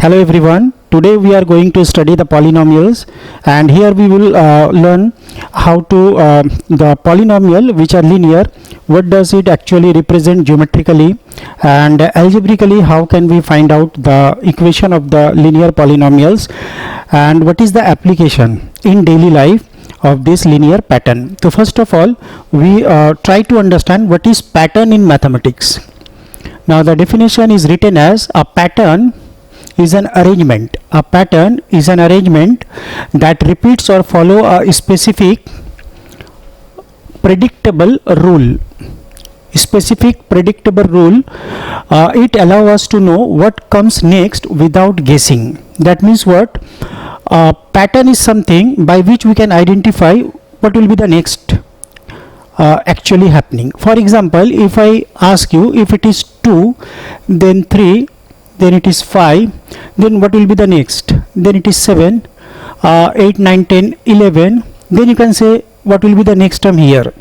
Hello everyone. Today we are going to study the polynomials, and here we will learn how to the polynomial which are linear, what does it actually represent geometrically, and algebraically how can we find out the equation of the linear polynomials, and what is the application in daily life of this linear pattern. So first of all, we try to understand what is pattern in mathematics. Now the definition is written as a pattern is an arrangement. A pattern is an arrangement that repeats or follow a specific predictable rule. Specific predictable rule. It allows us to know what comes next without guessing. That means what? A pattern is something by which we can identify what will be the next actually happening. For example, if I ask you if it is 2, then 3, then it is 5, then what will be the next? Then it is 7, 8, 9, 10, 11, then you can say what will be the next term here.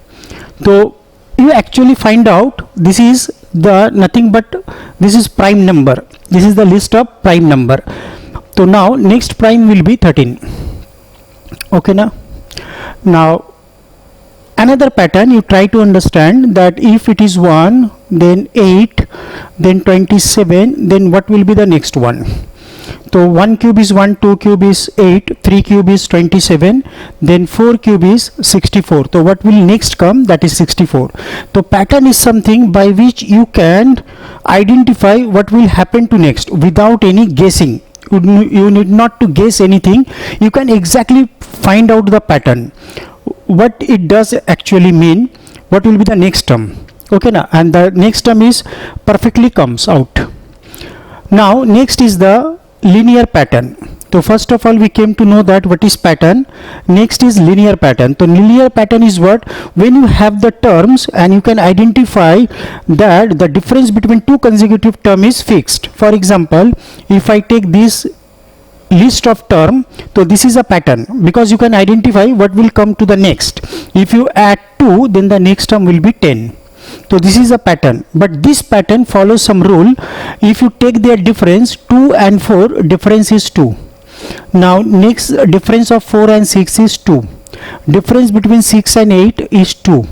So you actually find out this is the nothing but this is prime number. This is the list of prime number. So now next prime will be 13. Okay now another pattern you try to understand that if it is 1, then 8, then 27, then what will be the next one? So 1 cube is 1, 2 cube is 8, 3 cube is 27, then 4 cube is 64. So what will next come? That is 64. So pattern is something by which you can identify what will happen to next without any guessing. You need not to guess anything. You can exactly find out the pattern. What it does actually mean, what will be the next term. Okay now, and the next term is perfectly comes out. Now next is the linear pattern. So first of all we came to know that what is pattern. Next is linear pattern. So linear pattern is what? When you have the terms and you can identify that the difference between two consecutive term is fixed. For example, if I take this list of term, so this is a pattern because you can identify what will come to the next. If you add 2, then the next term will be 10. So this is a pattern, but this pattern follows some rule. If you take their difference, 2 and 4, difference is 2. Now next difference of 4 and 6 is 2. Difference between 6 and 8 is 2.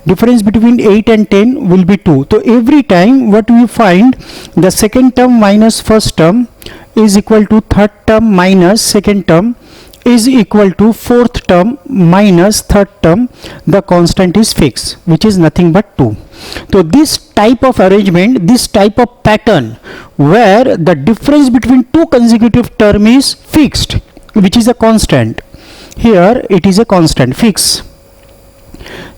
Difference between 8 and 10 will be 2. So every time what we find, the second term minus first term is equal to third term minus second term is equal to fourth term minus third term. The constant is fixed, which is nothing but 2. So this type of arrangement, this type of pattern where the difference between two consecutive term is fixed, which is a constant. Here it is a constant fix.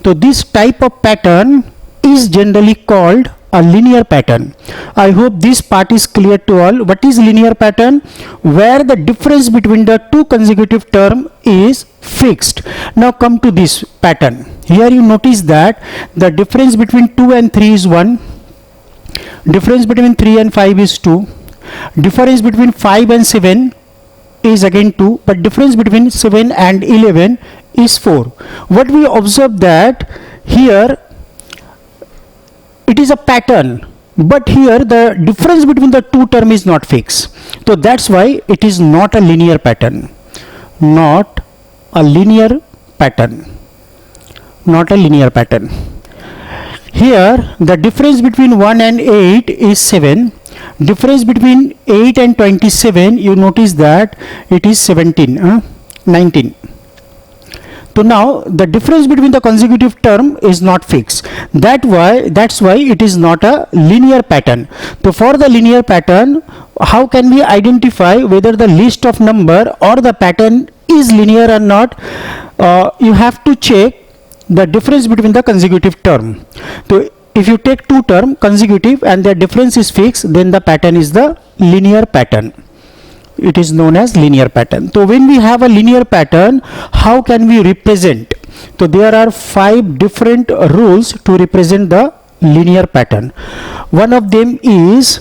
So this type of pattern is generally called a linear pattern. I hope this part is clear to all. What is linear pattern? Where the difference between the two consecutive term is fixed. Now come to this pattern. Here you notice that the difference between 2 and 3 is 1. Difference between 3 and 5 is 2. Difference between 5 and 7 is again 2. But difference between 7 and 11 is 4. What we observe that here it is a pattern, but here the difference between the two term is not fixed. So that's why it is not a linear pattern. Not a linear pattern. Not a linear pattern. Here the difference between 1 and 8 is 7. Difference between 8 and 27, you notice that it is 19. So now the difference between the consecutive term is not fixed. That's why it is not a linear pattern. So for the linear pattern, how can we identify whether the list of number or the pattern is linear or not? You have to check the difference between the consecutive term. So if you take two term consecutive and their difference is fixed, then the pattern is the linear pattern. It is known as linear pattern. So when we have a linear pattern, how can we represent? So there are 5 different rules to represent the linear pattern. One of them is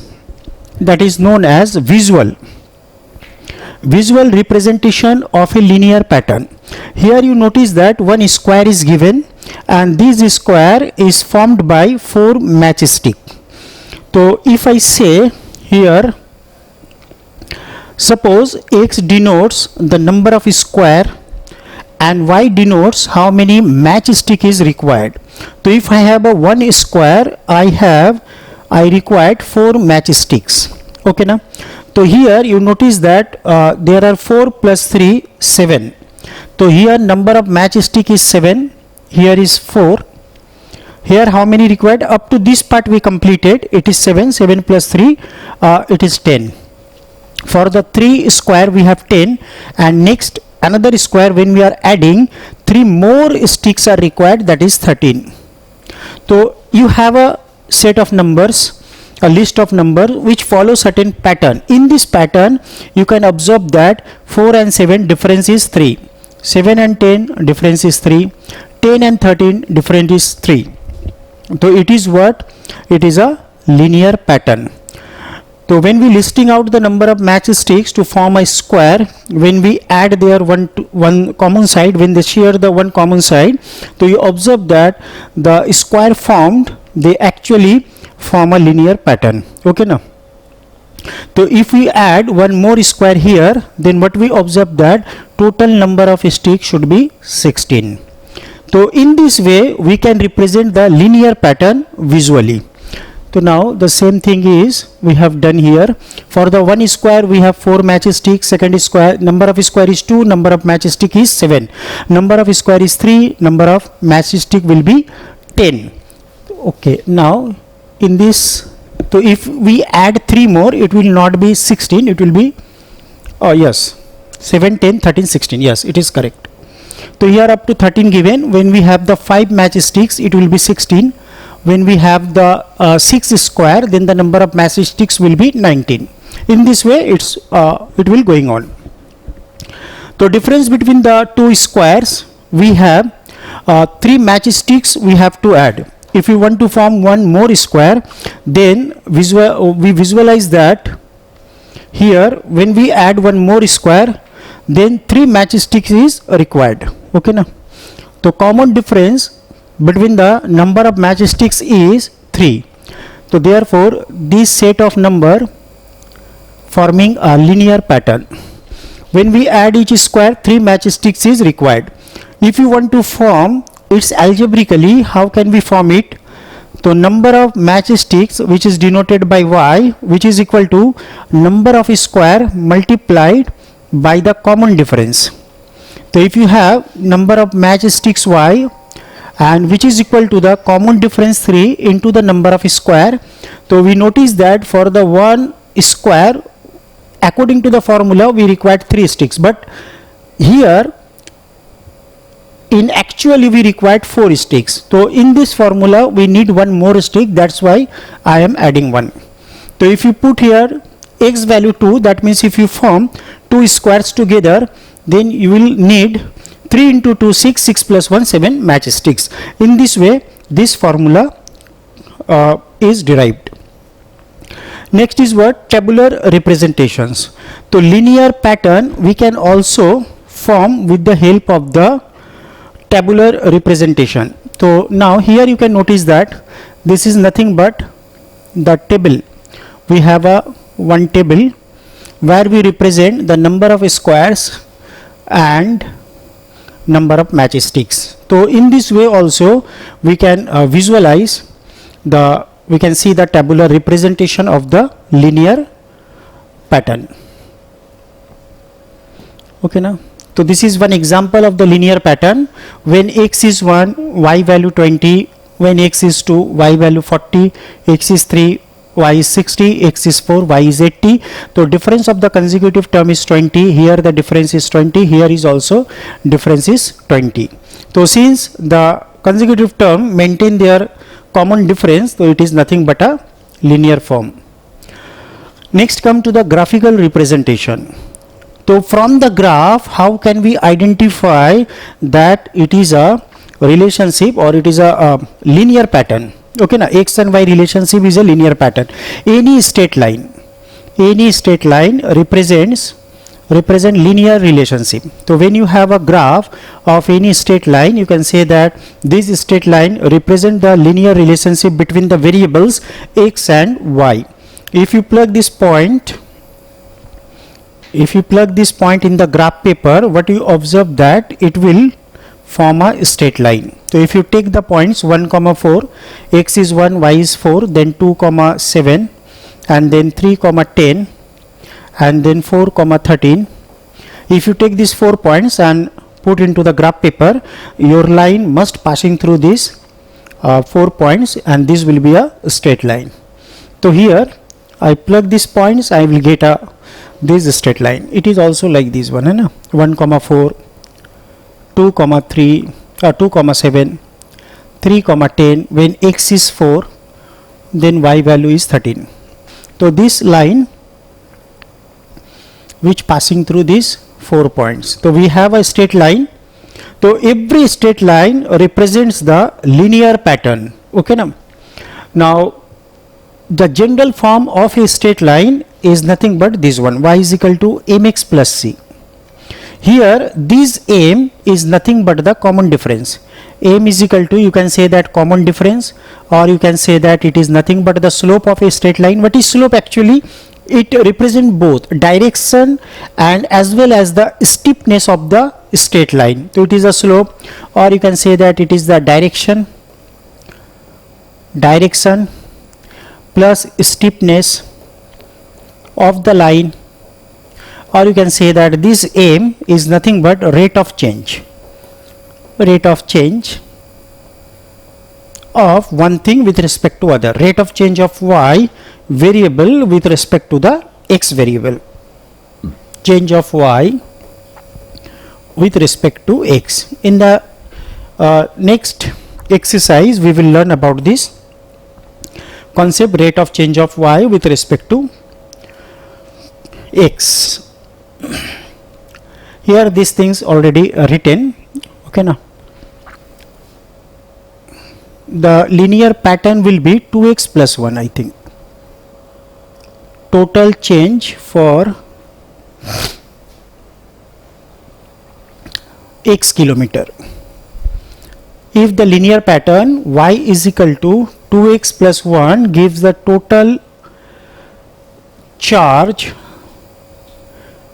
that is known as visual representation of a linear pattern. Here you notice that one square is given and this square is formed by 4 matchsticks. So if I say here Suppose x denotes the number of square and y denotes how many matchstick is required. So if I have a 1 square, I required 4 matchsticks. Okay now. So here you notice that there are 4 plus 3 7. So here number of matchstick is 7, here is 4. Here how many required? Up to this part we completed. It is 7 plus 3 it is 10. For the 3 square we have 10, and next another square when we are adding 3 more sticks are required, that is 13. So you have a set of numbers, a list of numbers which follow certain pattern. In this pattern you can observe that 4 and 7 difference is 3, 7 and 10 difference is 3, 10 and 13 difference is 3. So it is what? It is a linear pattern. So when we listing out the number of matchsticks to form a square, when we add their one common side, when they share the one common side, so you observe that the square formed, they actually form a linear pattern. Okay now. So if we add one more square here, then what we observe that total number of sticks should be 16. So in this way we can represent the linear pattern visually. So now the same thing is we have done here. For the one square we have 4 matchsticks, second square number of square is 2, number of matchstick is 7, number of square is 3, number of matchstick will be 10. Okay, now in this, so if we add 3 more, it will not be 16, it will be, oh yes, 7, 10, 13, 16, yes, it is correct. So here up to 13 given. When we have the 5 matchsticks, it will be 16. When we have the 6 square, then the number of matchsticks will be 19. In this way it will going on. So difference between the two squares, we have 3 matchsticks we have to add. If we want to form one more square, then we visualize that here when we add one more square, then 3 matchsticks is required. Okay now. So common difference between the number of matchsticks is 3. So therefore this set of number forming a linear pattern. When we add each square, 3 matchsticks is required. If you want to form it's algebraically, how can we form it? So number of matchsticks, which is denoted by y, which is equal to number of square multiplied by the common difference. So if you have number of matchsticks y, and which is equal to the common difference 3 into the number of square, so we notice that for the one square, according to the formula we required 3 sticks, but here in actually we required 4 sticks. So in this formula we need one more stick, that's why I am adding 1. So if you put here x value 2, that means if you form 2 squares together, then you will need 3 into 2 6, 6 plus 1 7 matchsticks. In this way this formula is derived. Next is what? Tabular representations. So linear pattern we can also form with the help of the tabular representation. So now here you can notice that this is nothing but the table. We have one table where we represent the number of squares and number of matchsticks. So in this way also we can visualize we can see the tabular representation of the linear pattern. Okay now. So this is one example of the linear pattern. When x is 1, y value 20, when x is 2, y value 40, x is 3, y is 60, x is 4, y is 80. So difference of the consecutive term is 20. Here the difference is 20. Here is also difference is 20. So since the consecutive term maintain their common difference, so it is nothing but a linear form. Next come to the graphical representation. So from the graph, how can we identify that it is a relationship or it is a linear pattern? Okay now, x and y relationship is a linear pattern. Any straight line represent linear relationship. So when you have a graph of any straight line, you can say that this straight line represent the linear relationship between the variables x and y. If you plug this point if you plug this point in the graph paper, what you observe that it will form a straight line. So if you take the points 1 comma 4, x is 1, y is 4, then 2 comma 7, and then 3 comma 10, and then 4 comma 13. If you take these 4 points and put into the graph paper, your line must passing through these 4 points, and this will be a straight line. So here I plug these points, I will get a this straight line. It is also like this one, 1 comma 4, 2 comma 3, 2 comma 7, 3 comma 10. When x is 4, then y value is 13. So this line which passing through these 4 points. So we have a straight line. So every straight line represents the linear pattern. Okay, now the general form of a straight line is nothing but this one, y is equal to mx plus c. Here this m is nothing but the common difference. M is equal to, you can say that common difference, or you can say that it is nothing but the slope of a straight line. What is slope actually? It represents both direction and as well as the steepness of the straight line. So it is a slope, or you can say that it is the direction plus steepness of the line, or you can say that this m is nothing but rate of change of one thing with respect to other, rate of change of y variable with respect to the x variable, change of y with respect to x. In the next exercise we will learn about this concept, rate of change of y with respect to x. Here these things already written. Okay, now the linear pattern will be 2x plus 1, I think. Total change for x kilometer. If the linear pattern y is equal to 2x plus 1 gives the total charge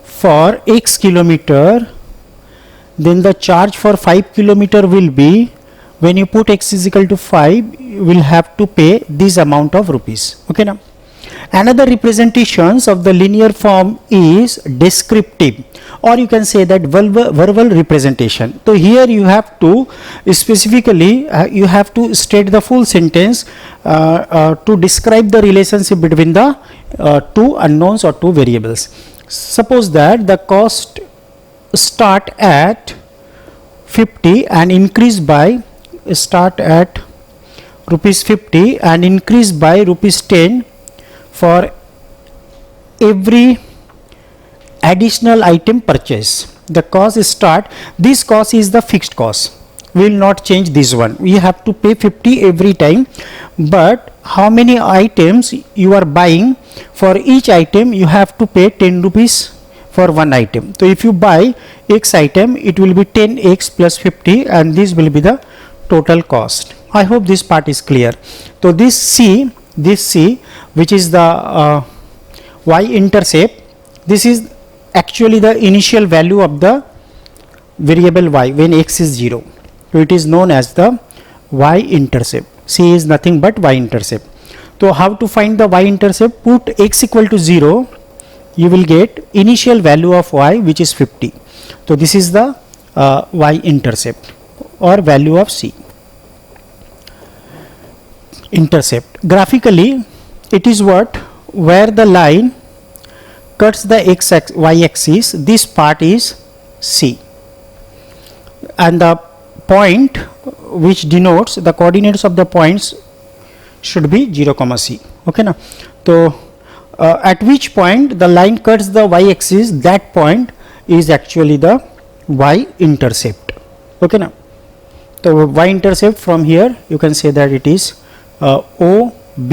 for x kilometer, then the charge for 5 kilometer will be, when you put x is equal to 5, you will have to pay this amount of rupees. Okay, now another representations of the linear form is descriptive, or you can say that verbal representation. So here you have to specifically you have to state the full sentence to describe the relationship between the two unknowns or two variables. Suppose that the cost start at 50 and increase by rupees 50 and increase by rupees 10 for every additional item purchase. The cost start, this cost is the fixed cost, we will not change this one. We have to pay 50 every time, but how many items you are buying, for each item you have to pay 10 rupees for one item. So if you buy x item, it will be 10x plus 50, and this will be the total cost. I hope this part is clear. So this c which is the y-intercept, this is actually the initial value of the variable y when x is 0. So it is known as the y-intercept. C is nothing but y-intercept. So how to find the y-intercept? Put x equal to 0, you will get initial value of y which is 50. So this is the y-intercept or value of c. Intercept. Graphically, it is what? Where the line cuts the y-axis, this part is c, and the point which denotes the coordinates of the points should be 0 comma c. Okay, now so at which point the line cuts the y-axis, that point is actually the y-intercept. Okay, now so y-intercept, from here you can say that it is OB.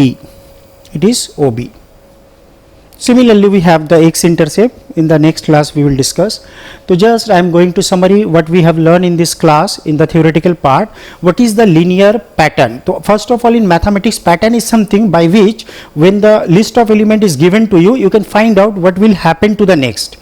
It is OB. Similarly, we have the x-intercept. In the next class we will discuss. So just I am going to summary what we have learned in this class in the theoretical part. What is the linear pattern? So first of all, in mathematics, pattern is something by which when the list of element is given to you, you can find out what will happen to the next.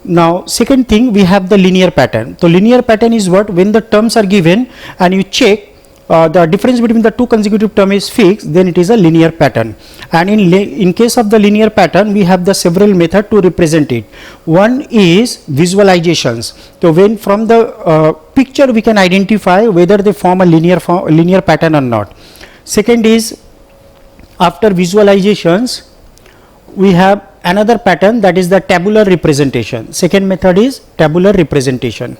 Now second thing, we have the linear pattern. So linear pattern is what? When the terms are given and you check the difference between the two consecutive terms is fixed, then it is a linear pattern. And in case of the linear pattern, we have the several method to represent it. One is visualizations. So when from the picture we can identify whether they form a linear pattern or not. Second is, after visualizations we have another pattern, that is the tabular representation. Second method is tabular representation.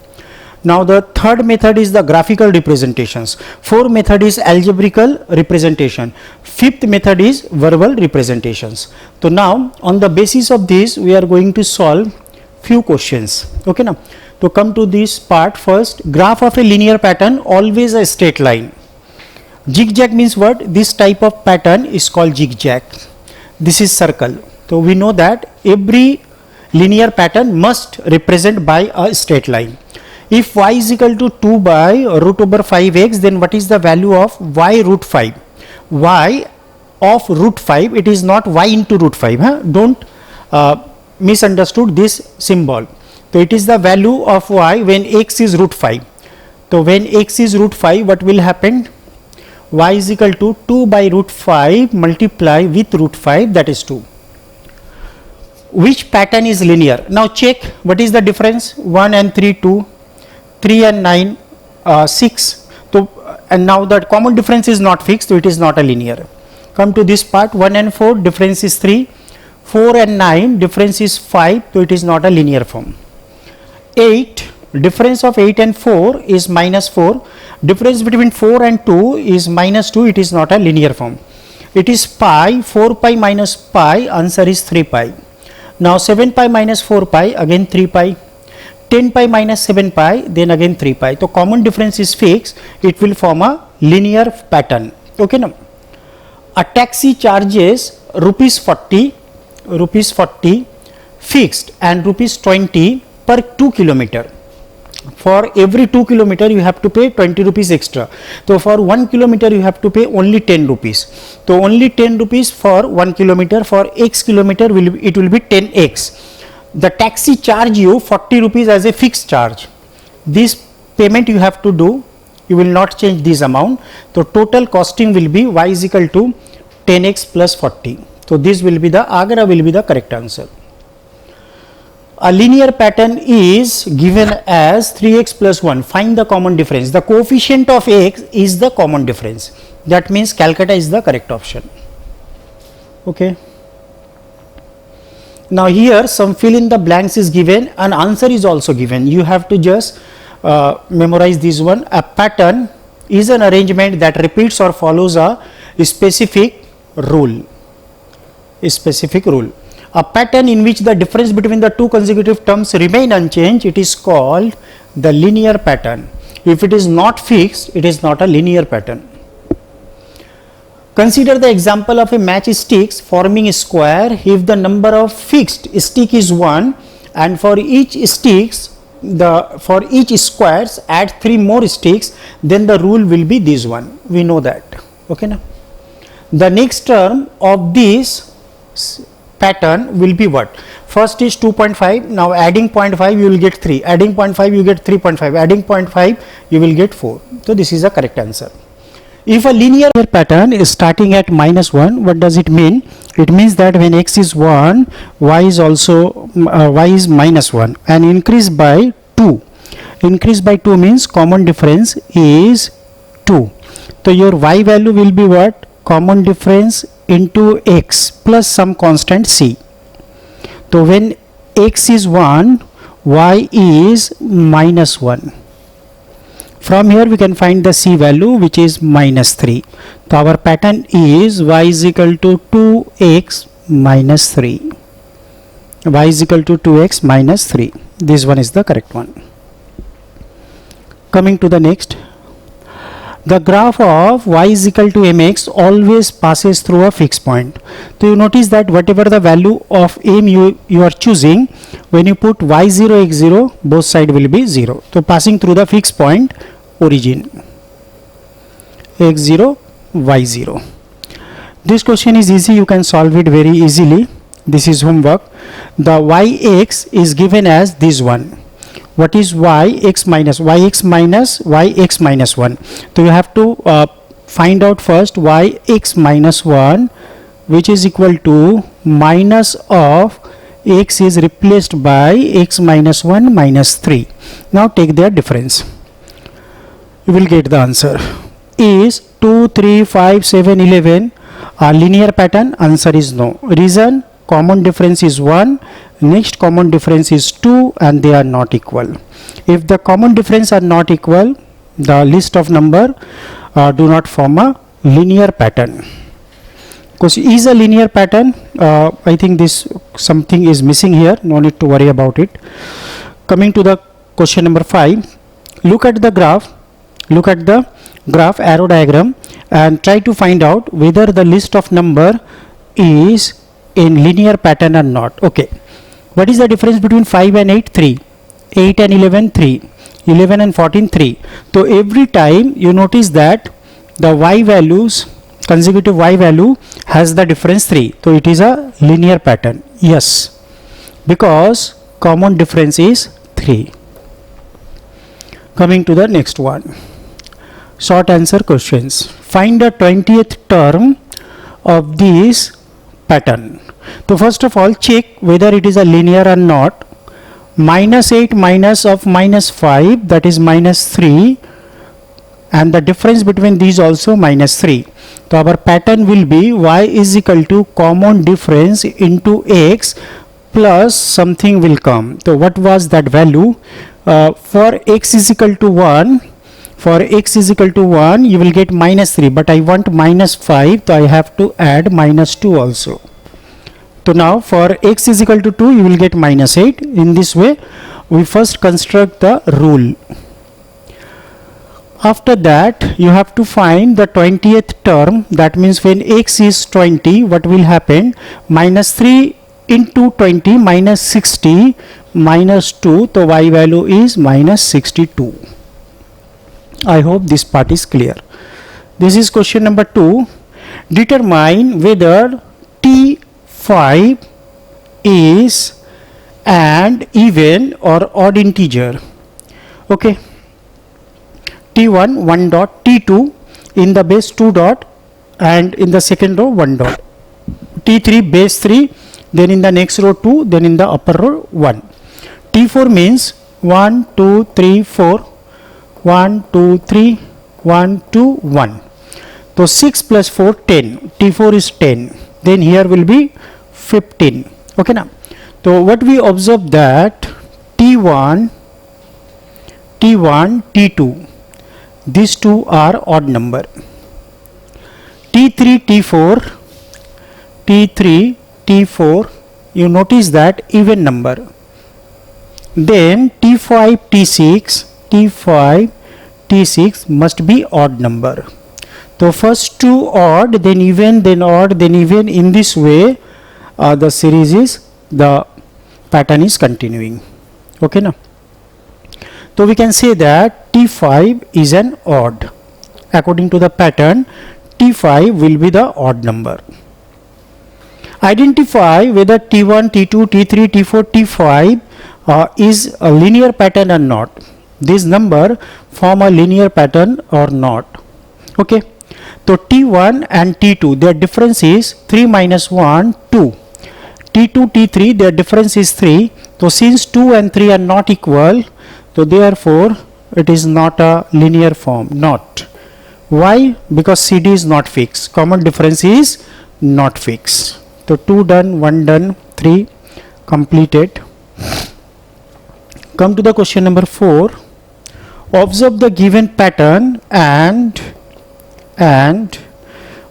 Now the third method is the graphical representations. Fourth method is algebraical representation. Fifth method is verbal representations. So now on the basis of this we are going to solve few questions. Okay, now to come to this part, first, graph of a linear pattern always a straight line. Zigzag means what? This type of pattern is called zigzag. This is circle. So we know that every linear pattern must represent by a straight line. If y is equal to 2 by root over 5x, then what is the value of y root 5? Y of root 5, it is not y into root 5. Don't misunderstood this symbol. So it is the value of y when x is root 5. So when x is root 5, what will happen? Y is equal to 2 by root 5 multiply with root 5, that is 2. Which pattern is linear? Now check what is the difference. 1 and 3, 2. 3 and 9, 6. So, and now that common difference is not fixed, so it is not a linear. Come to this part, 1 and 4, difference is 3. 4 and 9, difference is 5, so it is not a linear form. 8, difference of 8 and 4 is minus 4. Difference between 4 and 2 is minus 2, it is not a linear form. It is pi, 4 pi minus pi, answer is 3 pi. Now 7 pi minus 4 pi, again 3 pi. 10 pi minus 7 pi, then again 3 pi. So common difference is fixed, it will form a linear pattern. Okay, now a taxi charges rupees 40 fixed and rupees 20 per 2 kilometer. For every 2 kilometer you have to pay 20 rupees extra. So for 1 kilometer you have to pay only 10 rupees. So only 10 rupees for 1 kilometer. For x kilometer it will be 10x. The taxi charge you 40 rupees as a fixed charge. This payment you have to do, you will not change this amount. So total costing will be y is equal to 10x plus 40. So this will be the Agra will be the correct answer. A linear pattern is given as 3x plus 1. Find the common difference. The coefficient of x is the common difference. That means Calcutta is the correct option. Okay. Now here some fill in the blanks is given and answer is also given. You have to just memorize this one. A pattern is an arrangement that repeats or follows a specific rule. A pattern in which the difference between the two consecutive terms remain unchanged, it is called the linear pattern. If it is not fixed, it is not a linear pattern. Consider the example of a matchsticks forming a square. If the number of fixed stick is 1 and for each sticks for each squares add 3 more sticks, then the rule will be this one. We know that. Okay, now the next term of this pattern will be what? First is 2.5. Now adding 0.5 you will get 3. Adding 0.5 you get 3.5. Adding 0.5 you will get 4. So this is the correct answer. If a linear pattern is starting at minus 1, what does it mean? It means that when x is 1, y is also y is minus 1 and increase by 2. Increase by 2 means common difference is 2. So your y value will be what? Common difference into x plus some constant c. So when x is 1, y is minus 1. From here we can find the c value, which is minus 3. So our pattern is y is equal to 2x minus 3. Y is equal to 2x minus 3. This one is the correct one. Coming to the next. the graph of y is equal to mx always passes through a fixed point. So you notice that whatever the value of m you are choosing, when you put y0 x0, both side will be 0. So passing through the fixed point origin x0 y0. This question is easy, you can solve it very easily. This is homework. The yx is given as this one. What is yx minus 1? So you have to find out first yx minus 1, which is equal to minus of x is replaced by x minus 1 minus 3. Now take their difference. You will get the answer. Is 2, 3, 5, 7, 11 a linear pattern? Answer is no. Reason? Common difference is 1, next common difference is 2, and they are not equal. If the common difference are not equal, the list of number do not form a linear pattern. Because is a linear pattern, I think this something is missing here, no need to worry about it. Coming to the question number 5, look at the graph arrow diagram and try to find out whether the list of number is in linear pattern or not. Okay, what is the difference between 5 and 8? 3. 8 and 11, 3. 11 and 14, 3. So every time you notice that the y values, consecutive y value has the difference 3. So it is a linear pattern. Yes, because common difference is 3. Coming to the next one, short answer questions. Find the 20th term of this pattern. So first of all, check whether it is a linear or not. Minus 8 minus of minus 5, that is minus 3, and the difference between these also minus 3. So our pattern will be y is equal to common difference into x plus something will come. So what was that value? For x is equal to 1, you will get minus 3, but I want minus 5, so I have to add minus 2 also. So now for x is equal to 2, you will get minus 8. In this way, we first construct the rule. After that, you have to find the 20th term. That means when x is 20, what will happen? Minus 3 into 20 minus 60 minus 2. So y value is minus 62. I hope this part is clear. This is question number 2. Determine whether T5 is an even or odd integer. Okay. T1 1 dot, T2 in the base 2 dot, and in the second row 1 dot. T3 base 3, then in the next row 2, then in the upper row 1. T4 means 1 2 3 4, 1 2 3 1 2 1. So 6 plus 4 10. T4 is 10. Then here will be 15. Okay now. So what we observe that T1 T2, these two are odd number. T3 T4, you notice that even number. Then T5 T6 must be odd number. So first two odd, then even, then odd, then even. In this way the series is, the pattern is continuing. Okay now. So we can say that T5 is an odd. According to the pattern, T5 will be the odd number. Identify whether T1, T2, T3, T4, T5 is a linear pattern or not. This number form a linear pattern or not. Okay. So T1 and T2, their difference is 3 minus 1, 2. T2, T3, their difference is 3. So since 2 and 3 are not equal, so therefore it is not a linear form. Not. Why? Because CD is not fixed. Common difference is not fixed. So 2 done, 1 done, 3 completed. Come to the question number 4. Observe the given pattern and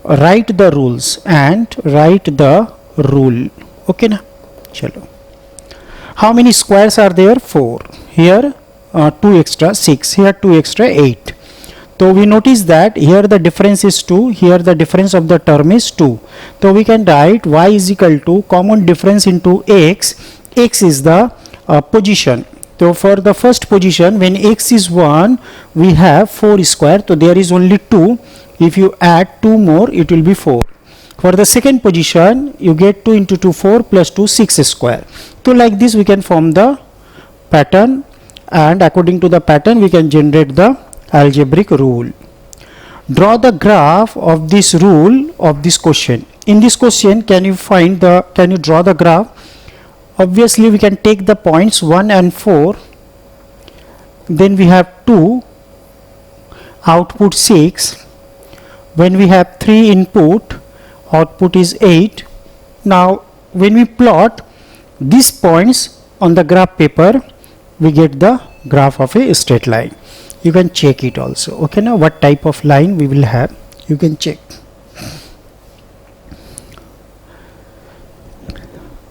write the rules. Okay na? Chalo. How many squares are there? 4. Here 2 extra 6. Here 2 extra 8. So we notice that here the difference is 2, here the difference of the term is 2. So we can write y is equal to common difference into x. X is the position. So for the first position, when x is 1, we have 4 square. So there is only 2. If you add 2 more, it will be 4. For the second position, you get 2 into 2, 4 plus 2, 6 square. So like this we can form the pattern, and according to the pattern we can generate the algebraic rule. Draw the graph of this rule of this question. In this question, can you draw the graph? Obviously we can take the points 1 and 4, then we have 2, output 6. When we have 3 input, output is 8. Now when we plot these points on the graph paper, we get the graph of a straight line. You can check it also. Okay, now what type of line we will have, you can check.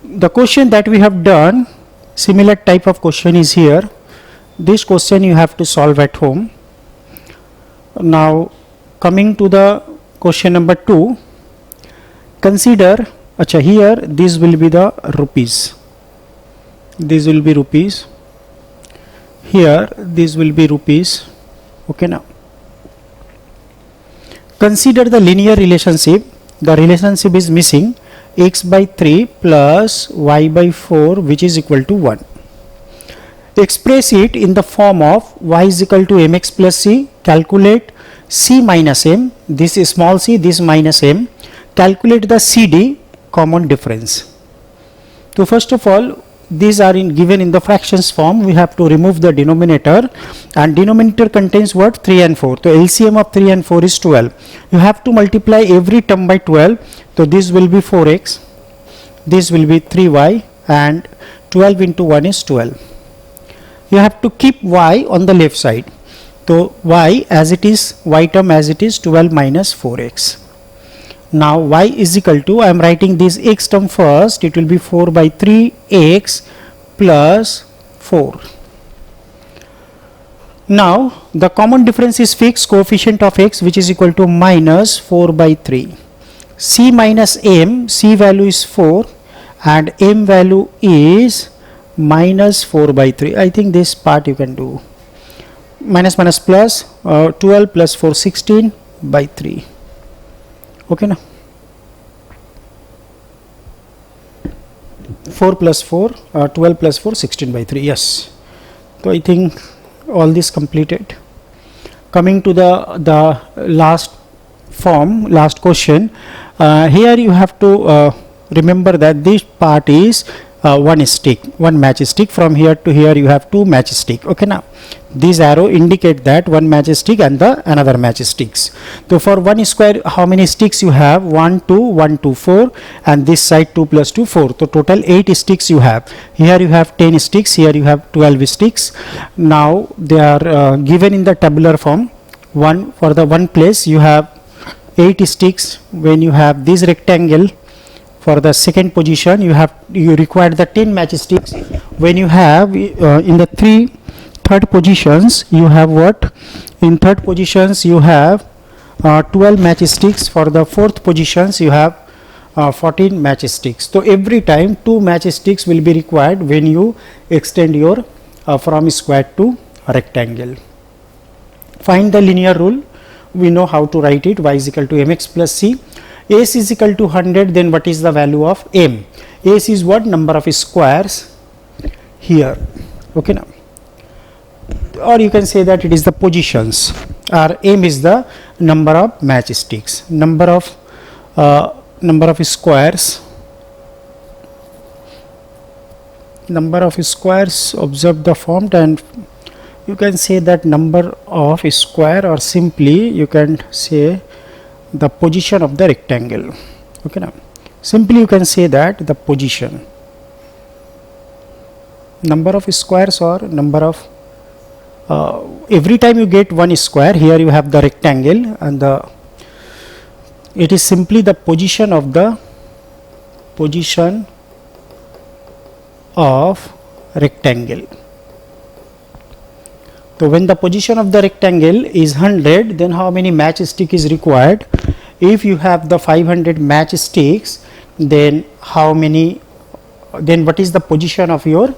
The question that we have done, similar type of question is here. This question you have to solve at home. Now coming to the question number 2, consider, here this will be the rupees, this will be rupees, here this will be rupees. Okay, now consider the linear relationship. The relationship is missing, x by 3 plus y by 4, which is equal to 1. Express it in the form of y is equal to mx plus c. Calculate c minus m, this is small c, this minus m. Calculate the CD, common difference. So first of all, these are given in the fractions form. We have to remove the denominator, and denominator contains what? 3 and 4. So LCM of 3 and 4 is 12. You have to multiply every term by 12. So this will be 4x, this will be 3y, and 12 into 1 is 12. You have to keep y on the left side. So y as it is, y term as it is, 12 minus 4x. Now y is equal to, I am writing this x term first, it will be 4 by 3x plus 4. Now the common difference is fixed, coefficient of x, which is equal to minus 4 by 3. C minus m, c value is 4 and m value is minus 4 by 3. I think this part you can do. Minus minus plus, 12 plus 4, 16 by 3. Okay, now 4 plus 4, 12 plus 4, 16 by 3. Yes. So I think all this completed. Coming to the last form, last question. Here you have to remember that this part is one matchstick. From here to here you have 2 matchstick. Okay, now this arrow indicate that one matchstick and the another matchsticks. So for one square, how many sticks you have? 1 2 1 2 4, and this side 2 plus 2 4. So total 8 sticks you have. Here you have 10 sticks, here you have 12 sticks. Now they are given in the tabular form. One for the one place you have 8 sticks. When you have this rectangle, for the second position you require the 10 matchsticks. When you have in the third positions, you have what? In third positions you have 12 matchsticks. For the fourth positions you have 14 matchsticks. So every time 2 matchsticks will be required when you extend your from square to rectangle. Find the linear rule. We know how to write it. Y is equal to mx plus c. S is equal to 100, then what is the value of m? S is what? Number of squares here. Okay, now, or you can say that it is the positions, or m is the number of matchsticks, number of squares. Number of squares, observe the form, and you can say that number of square, or simply you can say the position of the rectangle. Okay, now simply you can say that the position, number of squares, or number of every time you get one square, here you have the rectangle, and it is simply the position of rectangle. So when the position of the rectangle is 100, then how many matchstick is required? If you have the 500 matchsticks, then how many, then what is the position of your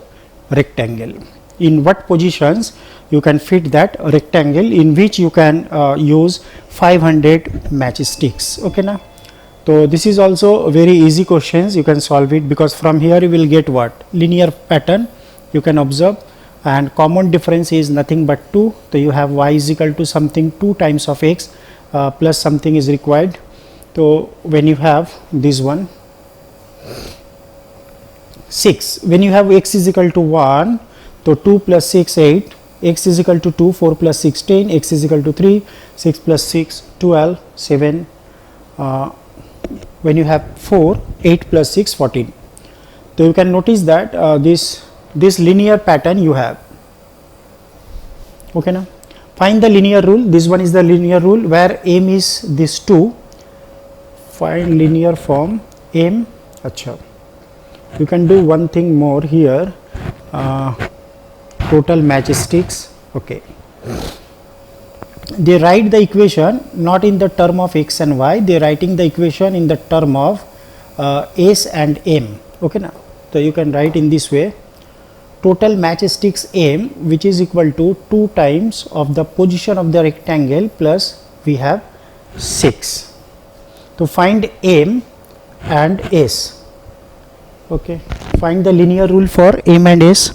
rectangle? In what positions you can fit that rectangle in which you can use 500 matchsticks? Okay now. So this is also very easy questions, you can solve it, because from here you will get what? Linear pattern you can observe, and common difference is nothing but 2. So you have y is equal to something 2 times of x plus something is required. So when you have this one 6, when you have x is equal to 1, so 2 plus 6 8, x is equal to 2, 4 plus 6 10, x is equal to 3, 6 plus 6 12, 7, when you have 4, 8 plus 6 14. So you can notice that this linear pattern you have. Okay now, find the linear rule. This one is the linear rule where m is this 2. Find linear form m. Acha, you can do one thing more here, total matchsticks. Okay, they write the equation not in the term of x and y, they writing the equation in the term of s and m. Okay now, so you can write in this way, total matchsticks m, which is equal to 2 times of the position of the rectangle plus we have 6. To find m and s. Okay, find the linear rule for m and s.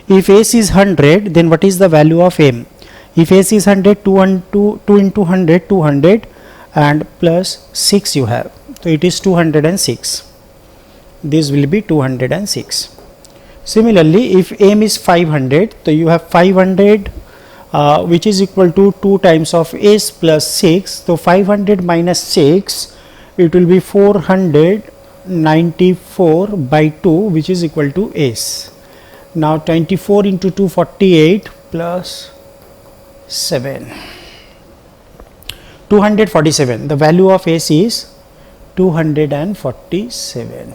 If s is 100, then what is the value of m? If s is 100, 2 into 100, 200, and plus 6 you have. So it is 206. This will be 206. Similarly, if m is 500, so you have 500 which is equal to 2 times of s plus 6. So 500 minus 6, it will be 494 by 2, which is equal to s. Now 24 into 2, 48 plus 7, 247. The value of s is 247.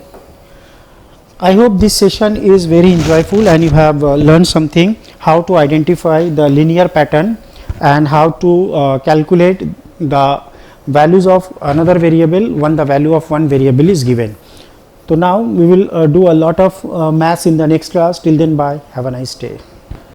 I hope this session is very enjoyable and you have learned something, how to identify the linear pattern and how to calculate the values of another variable when the value of one variable is given. So now we will do a lot of maths in the next class. Till then, bye. Have a nice day.